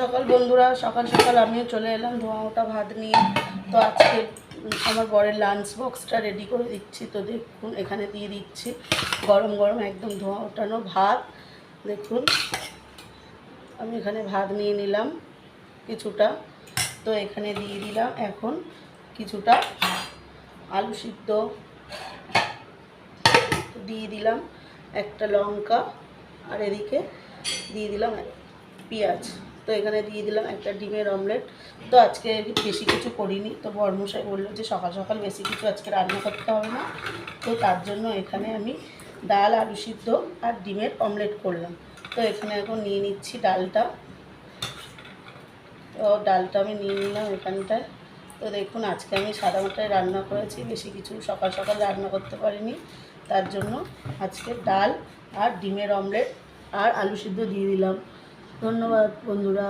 সকাল বন্ধুরা, সকাল সকাল আমিও চলে এলাম ধোঁয়া ওটা ভাত নিয়ে। তো আজকে আমার বরের লাঞ্চ বক্সটা রেডি করে দিচ্ছি। তো দেখুন এখানে দিয়ে দিচ্ছি গরম গরম একদম ধোঁয়া ওঠানো ভাত। দেখুন আমি এখানে ভাত নিয়ে নিলাম কিছুটা। তো এখানে দিয়ে দিলাম এখন কিছুটা আলু সিদ্ধ, দিয়ে দিলাম একটা লঙ্কা, আর এদিকে দিয়ে দিলাম পেঁয়াজ। তো এখানে দিয়ে দিলাম একটা ডিমের অমলেট। তো আজকে বেশি কিছু করিনি। তো বরমশাই বললো যে সকাল সকাল বেশি কিছু আজকে রান্না করতে হবে না। তো তার জন্য এখানে আমি ডাল, আলু সিদ্ধ আর ডিমের অমলেট করলাম। তো এখানে এখন নিয়ে নিচ্ছি ডালটা। তো ডালটা আমি নিয়ে নিলাম এখানটায়। তো দেখুন আজকে আমি সাদা মাটায় রান্না করেছি, বেশি কিছু সকাল সকাল রান্না করতে পারিনি। তার জন্য আজকে ডাল আর ডিমের অমলেট আর আলু সিদ্ধ দিয়ে দিলাম। ধন্যবাদ বন্ধুরা।